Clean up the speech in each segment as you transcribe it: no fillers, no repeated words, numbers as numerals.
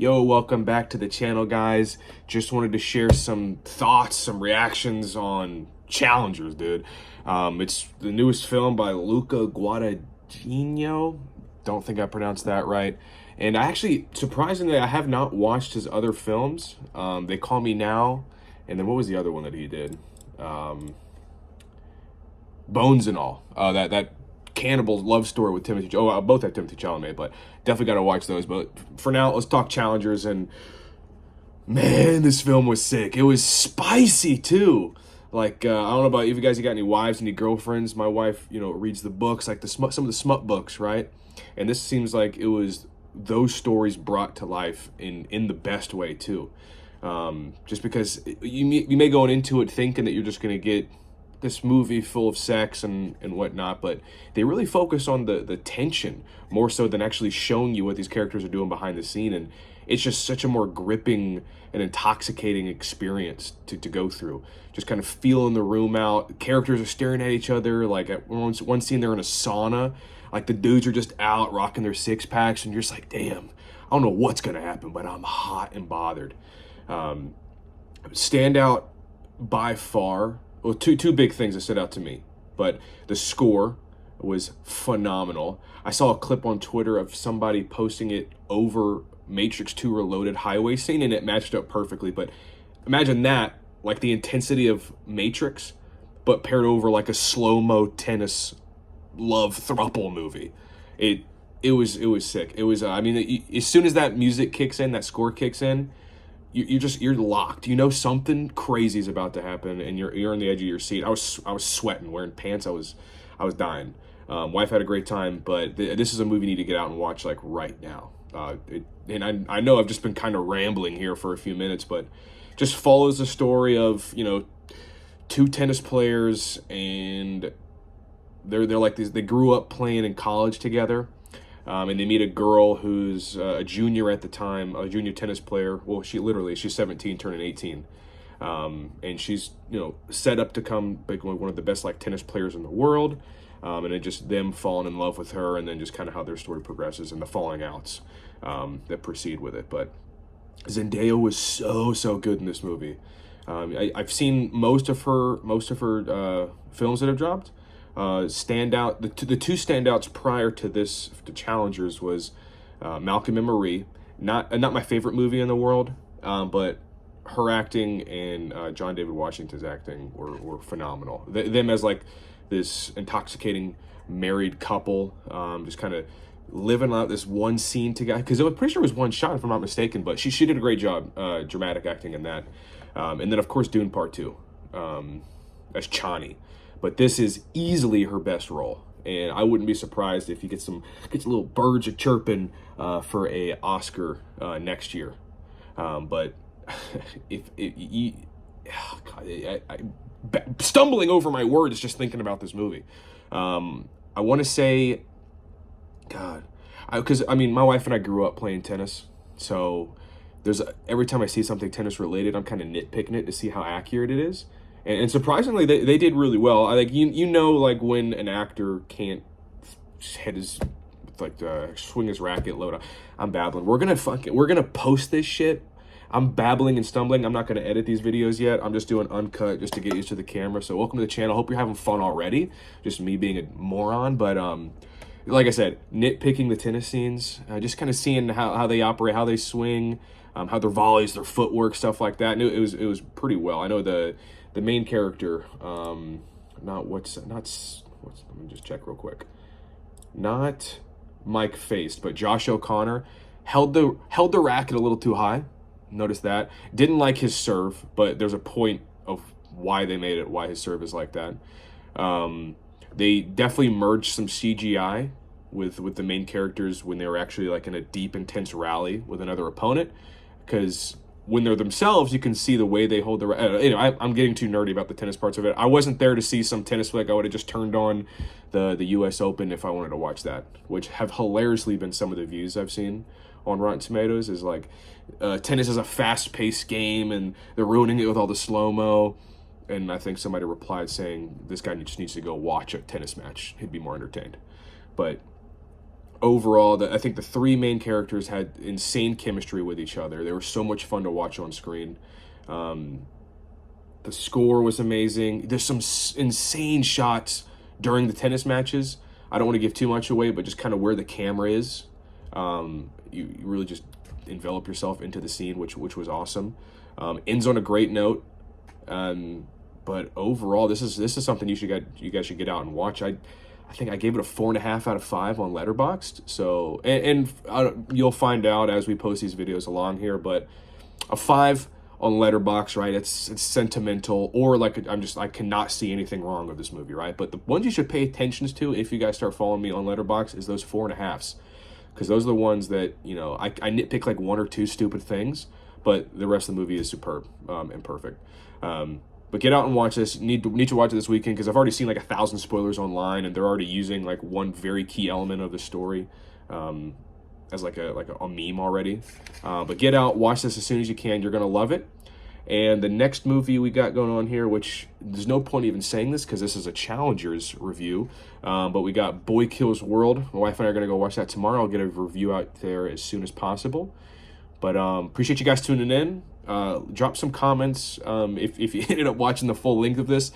Yo, welcome back to the channel, guys. Just wanted to share some thoughts, some reactions on Challengers, dude. It's the newest film by Luca Guadagnino. Don't think I pronounced that right. And I actually, surprisingly, I have not watched his other films. They Call Me Now, and then what was the other one that he did? Bones and All. That cannibal love story with Timothy. Oh, both have Timothy Chalamet, but definitely got to watch those. But for now, let's talk Challengers. And man, this film was sick. It was spicy too. Like I don't know about you guys. You got any wives, any girlfriends? My wife, reads the books, like some of the smut books, right? And this seems like it was those stories brought to life in the best way too. Just because you may go into it thinking that you're just gonna get this movie full of sex and whatnot, but they really focus on the tension more so than actually showing you what these characters are doing behind the scene. And it's just such a more gripping and intoxicating experience to go through. Just kind of feeling the room out. Characters are staring at each other. Like at one scene, they're in a sauna. Like the dudes are just out rocking their six packs, and you're just like, damn, I don't know what's gonna happen, but I'm hot and bothered. Stand out by far. Well, two big things that stood out to me, but the score was phenomenal. I saw a clip on Twitter of somebody posting it over Matrix 2 Reloaded highway scene, and it matched up perfectly. But imagine that, like the intensity of Matrix, but paired over like a slow-mo tennis love throuple movie. It was sick. It was as soon as that music kicks in, that score kicks in, you're locked. You know something crazy is about to happen, and you're on the edge of your seat. I was sweating, wearing pants. I was dying. Wife had a great time, but this is a movie you need to get out and watch like right now. And I know I've just been kind of rambling here for a few minutes, but just follows the story of two tennis players, and they're like these. They grew up playing in college together. And they meet a girl who's a junior at the time, a junior tennis player. Well, she's 17, turning 18. And she's, set up to come like one of the best like tennis players in the world. And then just them falling in love with her, and then just kind of how their story progresses and the falling outs that proceed with it. But Zendaya was so good in this movie. I've seen most of her films that have dropped. Standout, the two standouts prior to this, to Challengers, was Malcolm and Marie. Not my favorite movie in the world, but her acting and John David Washington's acting were phenomenal. Them as like this intoxicating married couple, just kind of living out this one scene together. Because I'm pretty sure it was one shot, if I'm not mistaken. But she did a great job, dramatic acting in that. And then of course Dune Part 2, as Chani. But this is easily her best role, and I wouldn't be surprised if you gets little birds a chirping for a Oscar next year. But stumbling over my words just thinking about this movie. I want to say, God, because my wife and I grew up playing tennis, so every time I see something tennis related, I'm kind of nitpicking it to see how accurate it is. And surprisingly, they did really well. I like like when an actor can't hit his swing his racket low. I'm babbling. We're gonna post this shit. I'm babbling and stumbling. I'm not gonna edit these videos yet. I'm just doing uncut just to get used to the camera. So welcome to the channel. Hope you're having fun already. Just me being a moron, but like I said, nitpicking the tennis scenes, just kind of seeing how they operate, how they swing, how their volleys, their footwork, stuff like that. And it was pretty well. I know the main character, let me just check real quick. Not Mike Faced, but Josh O'Connor held the racket a little too high. Notice that. Didn't like his serve, but there's a point of why they made it, why his serve is like that. They definitely merged some CGI with the main characters when they were actually like in a deep, intense rally with another opponent, because when they're themselves, you can see the way they hold the... Anyway, I'm getting too nerdy about the tennis parts of it. I wasn't there to see some tennis flick. I would have just turned on the U.S. Open if I wanted to watch that, which have hilariously been some of the views I've seen on Rotten Tomatoes, is like tennis is a fast-paced game, and they're ruining it with all the slow-mo. And I think somebody replied saying, this guy just needs to go watch a tennis match. He'd be more entertained. But overall, I think the three main characters had insane chemistry with each other. They were so much fun to watch on screen. The score was amazing. There's some insane shots during the tennis matches. I don't want to give too much away, but just kind of where the camera is. You really just envelop yourself into the scene, which was awesome. Ends on a great note. But overall, this is something you guys should get out and watch. I think I gave it a 4.5 out of 5 on Letterboxd. So and you'll find out as we post these videos along here. But a 5 on Letterboxd, right? It's sentimental, or like I cannot see anything wrong with this movie, right? But the ones you should pay attention to if you guys start following me on Letterboxd is those 4.5s, because those are the ones that I nitpick like one or two stupid things, but the rest of the movie is superb and perfect. But get out and watch this. Need to watch it this weekend, because I've already seen like 1,000 spoilers online, and they're already using like one very key element of the story as like a meme already. But get out, watch this as soon as you can. You're gonna love it. And the next movie we got going on here, which there's no point even saying this because this is a Challengers review, but we got Boy Kills World. My wife and I are gonna go watch that tomorrow. I'll get a review out there as soon as possible. But appreciate you guys tuning in. Drop some comments if you ended up watching the full length of this.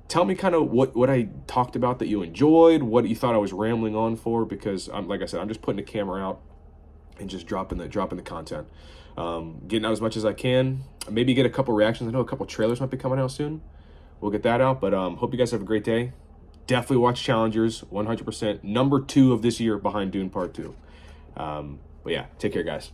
Tell me kind of what I talked about that you enjoyed, what you thought I was rambling on for, because like I said, I'm just putting the camera out and just dropping the content. Getting out as much as I can. Maybe get a couple reactions. I know a couple trailers might be coming out soon. We'll get that out. But hope you guys have a great day. Definitely watch Challengers, 100%. Number 2 of this year behind Dune Part 2. But yeah, take care, guys.